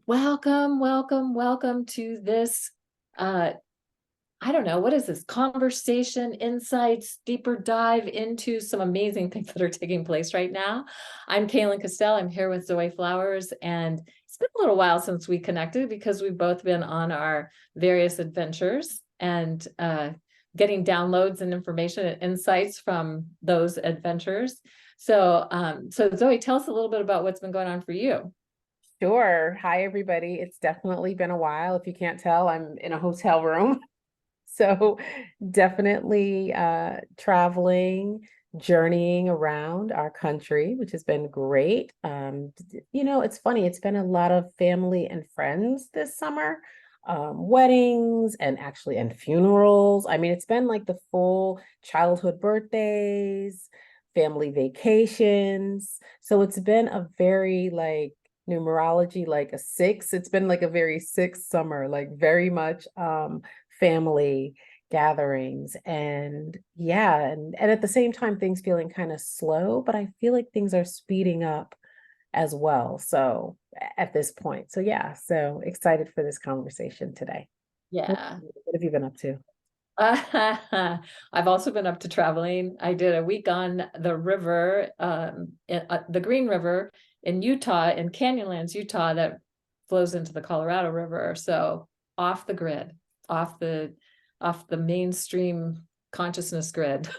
Welcome, welcome, welcome to this. I don't know, what is this? Conversation, insights, deeper dive into some amazing things that are taking place right now. I'm Cayelin Castell. I'm here with Zoe Flowers, and it's been a little while since we connected because we've both been on our various adventures and getting downloads and information and insights from those adventures. So Zoe, tell us a little bit about what's been going on for you. Sure. Hi, everybody. It's definitely been a while. If you can't tell, I'm in a hotel room. So definitely traveling, journeying around our country, which has been great. It's funny, it's been a lot of family and friends this summer. Weddings and funerals. I mean, it's been like the full childhood birthdays, family vacations. So it's been a very like numerology, like a six. It's been like a very six summer, like very much family gatherings and yeah, and at the same time things feeling kind of slow, but I feel like things are speeding up as well. So at this point. So yeah, so excited for this conversation today. What Yeah. what have you been up to? I've also been up to traveling. I did a week on the river, the Green River in Utah, in Canyonlands, Utah, that flows into the Colorado River. So off the grid, off the off the mainstream consciousness grid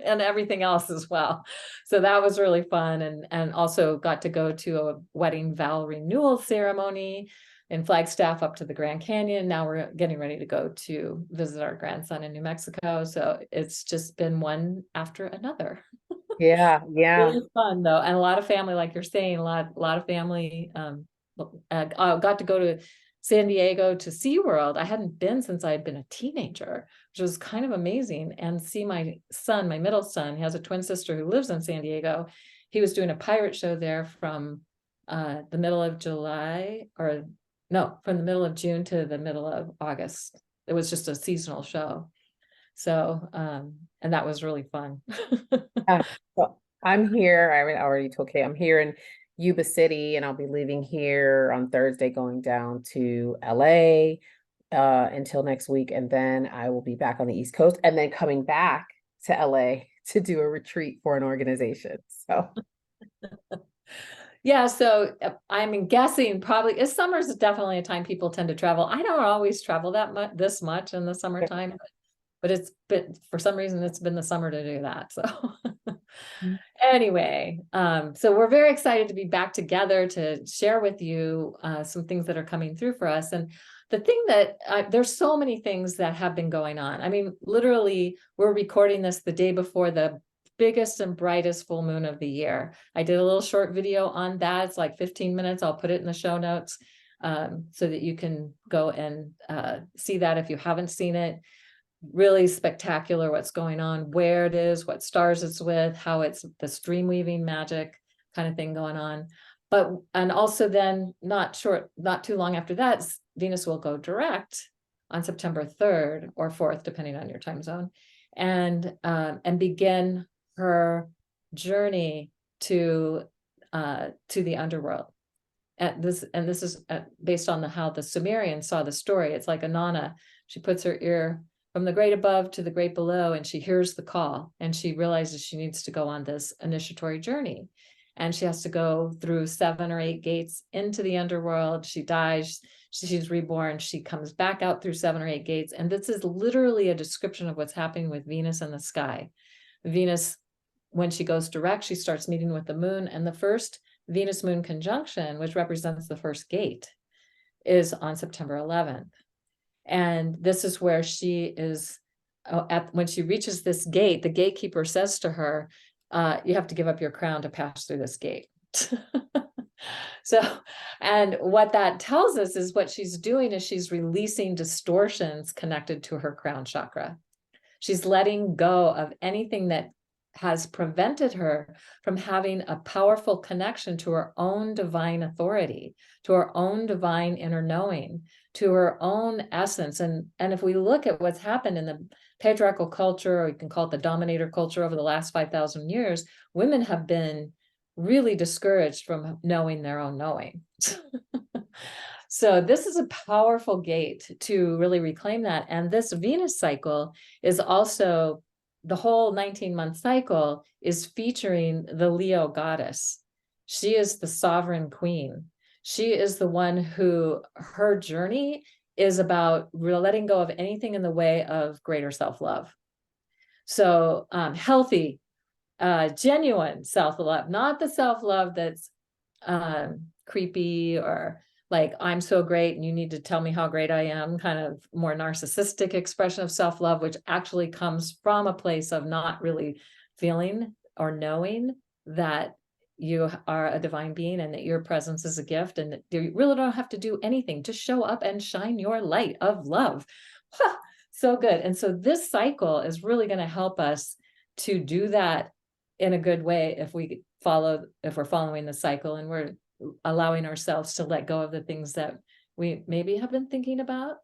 and everything else as well. So that was really fun, and also got to go to a wedding vow renewal ceremony in Flagstaff up to the Grand Canyon. Now we're getting ready to go to visit our grandson in New Mexico. So it's just been one after another. Yeah, yeah. Really fun though, and a lot of family, like you're saying, a lot of family. I got to go to San Diego to SeaWorld. I hadn't been since I had been a teenager, which was kind of amazing. And see my son, my middle son, he has a twin sister who lives in San Diego. He was doing a pirate show there from the middle of July, or no, from the middle of June to the middle of August. It was just a seasonal show. So, and that was really fun. Yeah. Well, I'm here. I already told Kay I'm here in Yuba City, and I'll be leaving here on Thursday, going down to LA until next week, and then I will be back on the East Coast, and then coming back to LA to do a retreat for an organization. So Yeah, so I'm guessing probably summer is definitely a time people tend to travel. I don't always travel that much, this much in the summertime, but it's been, for some reason it's been the summer to do that. So anyway, so we're very excited to be back together to share with you some things that are coming through for us. And the thing that there's so many things that have been going on. I mean, literally, we're recording this the day before the biggest and brightest full moon of the year. I did a little short video on that. It's like 15 minutes. I'll put it in the show notes so that you can go and see that if you haven't seen it. Really spectacular what's going on, where it is, what stars it's with, how it's this dream weaving magic kind of thing going on. But and also then not too long after that, Venus will go direct on September 3rd or 4th, depending on your time zone, and begin her journey to the underworld. And this is based on how the Sumerians saw the story. It's like Anana. She puts her ear from the great above to the great below, and she hears the call, and she realizes she needs to go on this initiatory journey, and she has to go through 7 or 8 gates into the underworld. She dies, she's reborn, she comes back out through 7 or 8 gates, and this is literally a description of what's happening with Venus in the sky. Venus, when she goes direct, she starts meeting with the moon, and the first Venus moon conjunction, which represents the first gate, is on September 11th. And this is where she is when she reaches this gate, the gatekeeper says to her, you have to give up your crown to pass through this gate. So, and what that tells us is what she's doing is she's releasing distortions connected to her crown chakra. She's letting go of anything that has prevented her from having a powerful connection to her own divine authority, to her own divine inner knowing, to her own essence. And if we look at what's happened in the patriarchal culture, or you can call it the dominator culture, over the last 5,000 years, women have been really discouraged from knowing their own knowing. So this is a powerful gate to really reclaim that. And this Venus cycle is also, the whole 19-month cycle is featuring the Leo goddess. She is the sovereign queen. She is the one who, her journey is about letting go of anything in the way of greater self-love. So healthy, genuine self-love, not the self-love that's creepy or like, I'm so great and you need to tell me how great I am, kind of more narcissistic expression of self-love, which actually comes from a place of not really feeling or knowing that you are a divine being and that your presence is a gift and that you really don't have to do anything. Just show up and shine your light of love. So good. And so this cycle is really going to help us to do that in a good way if we're following the cycle and we're allowing ourselves to let go of the things that we maybe have been thinking about.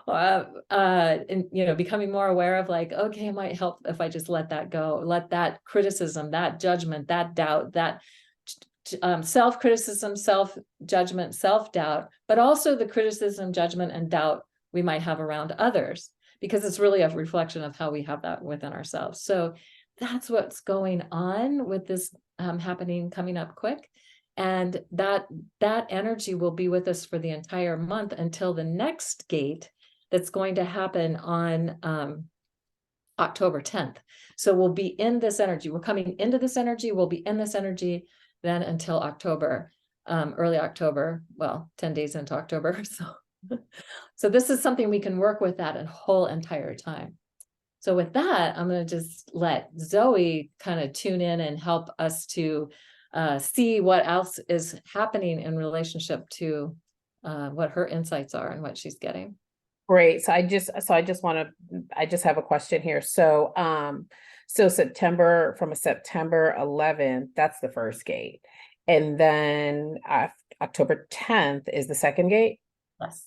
And becoming more aware of like, okay, it might help if I just let that go, let that criticism, that judgment, that doubt, that self-criticism, self-judgment, self-doubt, but also the criticism, judgment, and doubt we might have around others, because it's really a reflection of how we have that within ourselves. So that's what's going on with this happening, coming up quick. And that energy will be with us for the entire month until the next gate that's going to happen on October 10th. So we'll be in this energy. We're coming into this energy. We'll be in this energy then until October, early October, well, 10 days into October. So this is something we can work with that whole entire time. So with that, I'm going to just let Zoe kind of tune in and help us to see what else is happening in relationship to what her insights are and what she's getting. Great. So I just have a question here. So so from September 11th, that's the first gate. And then October 10th is the second gate. Yes.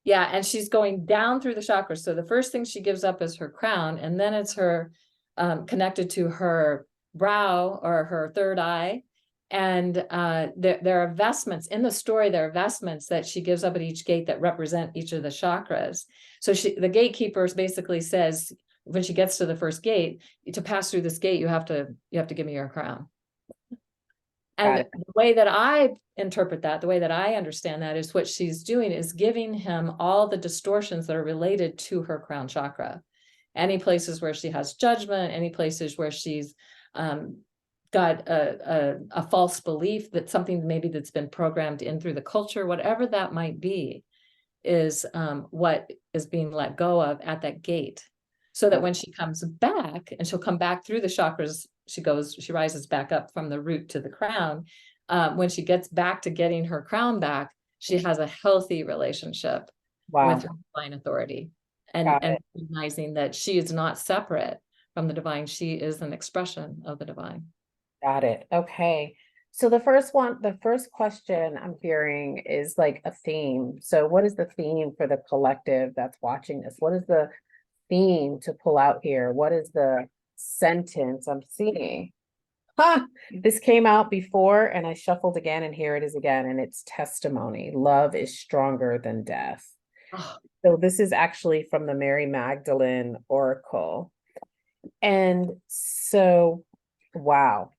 Yeah, and she's going down through the chakras. So the first thing she gives up is her crown, and then it's her connected to her brow or her third eye. And there are vestments in the story. There are vestments that she gives up at each gate that represent each of the chakras. So the gatekeeper basically says, when she gets to the first gate, to pass through this gate, you have to give me your crown. And the way that I interpret that, the way that I understand that, is what she's doing is giving him all the distortions that are related to her crown chakra. Any places where she has judgment, any places where she's got a false belief, that something maybe that's been programmed in through the culture, whatever that might be, is what is being let go of at that gate. So that when she comes back, and she'll come back through the chakras, she rises back up from the root to the crown. When she gets back to getting her crown back, she has a healthy relationship with her divine authority, and recognizing that she is not separate from the divine. She is an expression of the divine. Got it. Okay. So the first question I'm hearing is like a theme. So what is the theme for the collective that's watching this? What is the theme to pull out here? What is the sentence I'm seeing? This came out before and I shuffled again, and here it is again, and it's testimony. Love is stronger than death. Oh. So this is actually from the Mary Magdalene Oracle. And so, wow.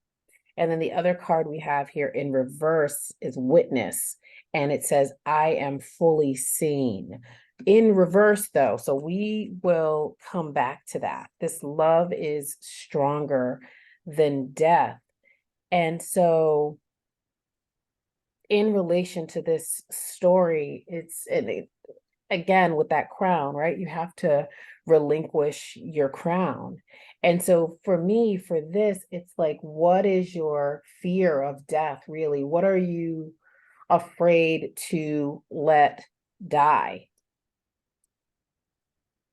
And then the other card we have here in reverse is Witness. And it says, I am fully seen. In reverse, though, so we will come back to that. This love is stronger than death. And so in relation to this story, again, with that crown, right? You have to relinquish your crown. And so for me, for this, it's like, what is your fear of death, really? What are you afraid to let die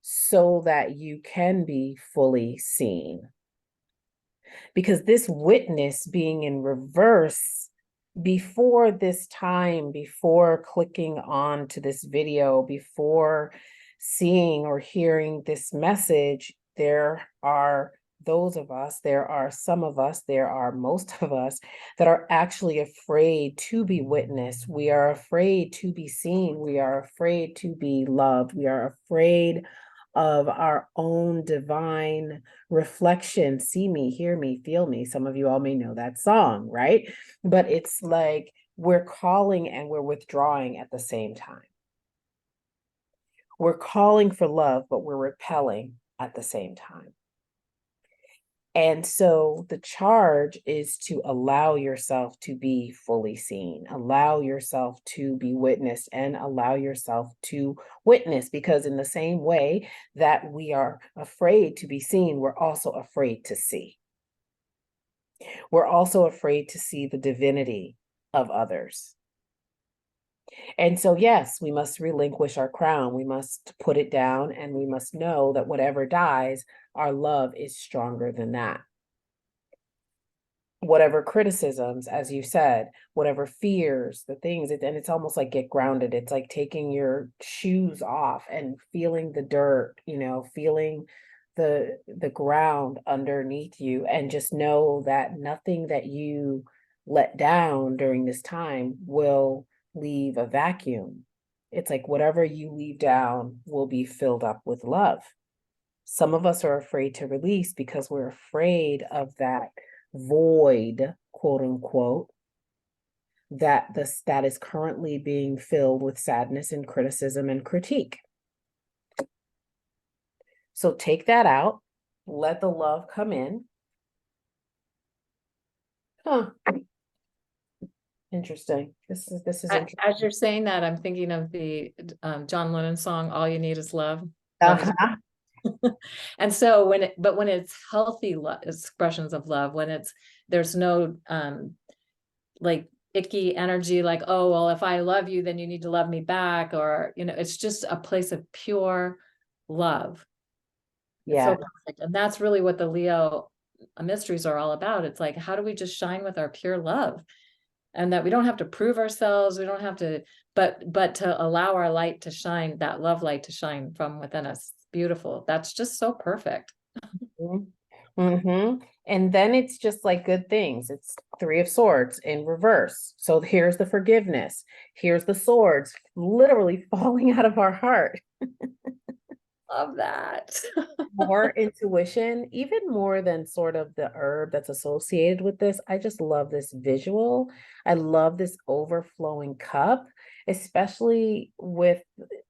so that you can be fully seen? Because this Witness being in reverse, before this time, before clicking on to this video, before seeing or hearing this message, there are those of us, there are some of us, there are most of us that are actually afraid to be witnessed. We are afraid to be seen. We are afraid to be loved. We are afraid of our own divine reflection. See me, hear me, feel me. Some of you all may know that song, right? But it's like we're calling and we're withdrawing at the same time. We're calling for love, but we're repelling at the same time. And so the charge is to allow yourself to be fully seen, allow yourself to be witnessed, and allow yourself to witness, because in the same way that we are afraid to be seen, we're also afraid to see. We're also afraid to see the divinity of others. And so, yes, we must relinquish our crown. We must put it down, and we must know that whatever dies, our love is stronger than that. Whatever criticisms, as you said, whatever fears, the things, and it's almost like get grounded. It's like taking your shoes off and feeling the dirt, feeling the ground underneath you, and just know that nothing that you let down during this time will leave a vacuum. It's like whatever you leave down will be filled up with love. Some of us are afraid to release because we're afraid of that void, quote unquote, that is currently being filled with sadness and criticism and critique. So take that out, let the love come in. Interesting. This is interesting. As you're saying that, I'm thinking of the John Lennon song, All You Need Is Love. Love is and so when it's healthy expressions of love, when there's no like icky energy, like, oh, well, if I love you, then you need to love me back, or it's just a place of pure love. Yeah. So perfect. And that's really what the Leo mysteries are all about. It's like, how do we just shine with our pure love? And that we don't have to prove ourselves, we don't have to, but to allow our light to shine, that love light to shine from within us. Beautiful. That's just so perfect. Mm-hmm. And then it's just like good things. It's Three of Swords in reverse. So here's the forgiveness. Here's the swords literally falling out of our heart. Love that. More intuition, even more than sort of the herb that's associated with this. I just love this visual. I love this overflowing cup, especially with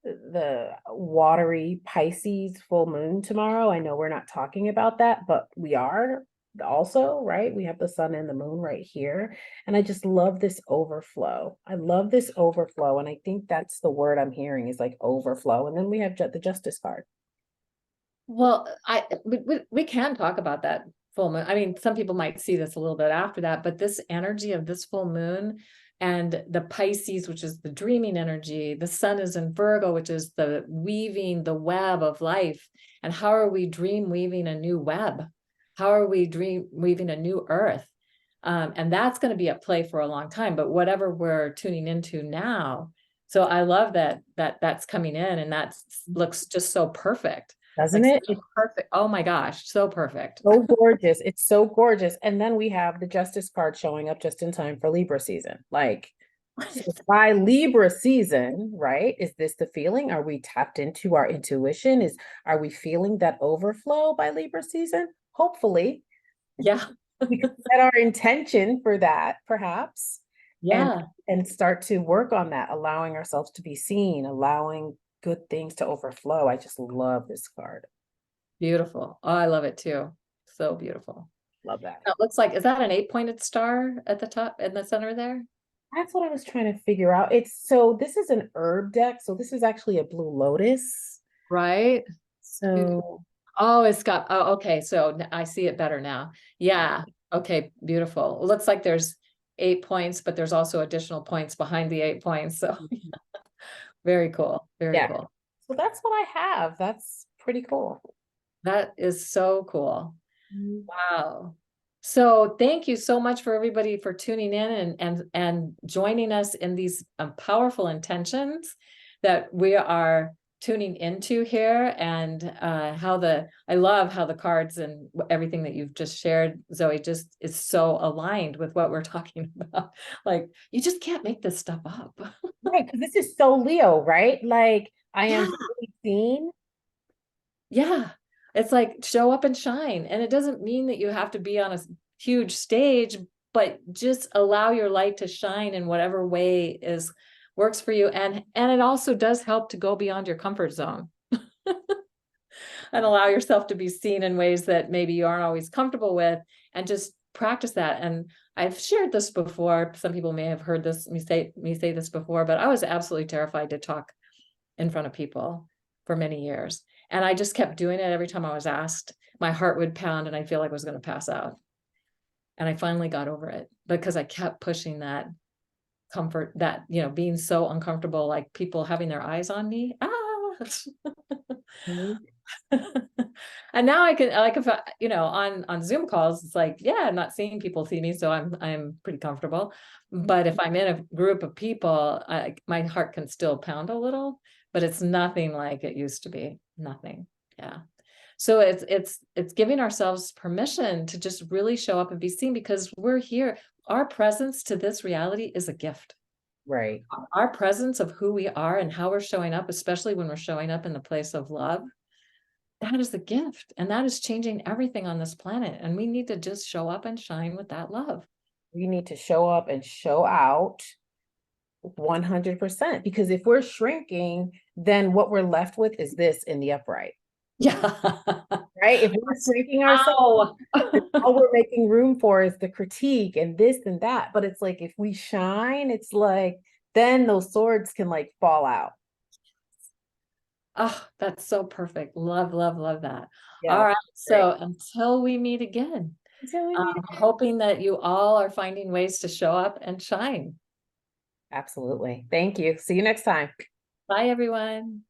the watery Pisces full moon tomorrow. I know we're not talking about that, but we are also, right? We have the sun and the moon right here. And I just love this overflow. I love this overflow. And I think that's the word I'm hearing is like overflow. And then we have the Justice card. Well, we can talk about that full moon. I mean, some people might see this a little bit after that, but this energy of this full moon and the Pisces, which is the dreaming energy, the sun is in Virgo, which is the weaving the web of life. And how are we dream weaving a new web? How are we dream weaving a new earth? And that's going to be at play for a long time, but whatever we're tuning into now. So I love that's coming in, and that looks just so perfect. Doesn't it? It's perfect. Oh my gosh, so perfect. So gorgeous. It's so gorgeous. And then we have the Justice card showing up just in time for Libra season. Like, so by Libra season, right? Is this the feeling? Are we tapped into our intuition? Are we feeling that overflow by Libra season? Hopefully. Yeah. We can set our intention for that, perhaps. Yeah. And start to work on that, allowing ourselves to be seen, allowing good things to overflow. I just love this card. Beautiful. Oh, I love it too. So beautiful. Love that. It looks like, is that an 8-pointed star at the top in the center there? That's what I was trying to figure out. This is an herb deck. So this is actually a blue lotus. Right. So, oh, okay. So I see it better now. Yeah. Okay. Beautiful. It looks like there's 8 points, but there's also additional points behind the 8 points. So very cool. Very cool. So that's what I have. That's pretty cool. That is so cool. Wow. So thank you so much for everybody for tuning in and joining us in these powerful intentions that we are tuning into here, and I love how the cards and everything that you've just shared, Zoe, just is so aligned with what we're talking about. Like, you just can't make this stuff up. Right, because this is so Leo, right? Like I am Yeah. fully seen. Yeah. It's like show up and shine. And it doesn't mean that you have to be on a huge stage, but just allow your light to shine in whatever way is works for you. And it also does help to go beyond your comfort zone and allow yourself to be seen in ways that maybe you aren't always comfortable with, and just practice that. And I've shared this before. Some people may have heard me say this before, but I was absolutely terrified to talk in front of people for many years. And I just kept doing it every time I was asked. My heart would pound and I feel like I was going to pass out. And I finally got over it because I kept pushing that comfort, that, being so uncomfortable, like people having their eyes on me. Mhm. And now I can, like, if I, on Zoom calls, it's like, yeah, I'm not seeing people see me, so I'm pretty comfortable. But if I'm in a group of people, my heart can still pound a little, but it's nothing like it used to be. Nothing. Yeah. So it's giving ourselves permission to just really show up and be seen, because we're here. Our presence to this reality is a gift. Right. Our presence of who we are and how we're showing up, especially when we're showing up in the place of love, that is the gift, and that is changing everything on this planet. And we need to just show up and shine with that love. We need to show up and show out 100%, because if we're shrinking, then what we're left with is this in the upright, Yeah. right? If we're shrinking ourselves, Ow. all we're making room for is the critique and this and that. But it's like if we shine, it's like then those swords can like fall out. Oh, that's so perfect. Love, love, love that. All Yes. right. Great. So until we meet again, Until we meet again. hoping that you all are finding ways to show up and shine. Absolutely. Thank you. See you next time. Bye, everyone.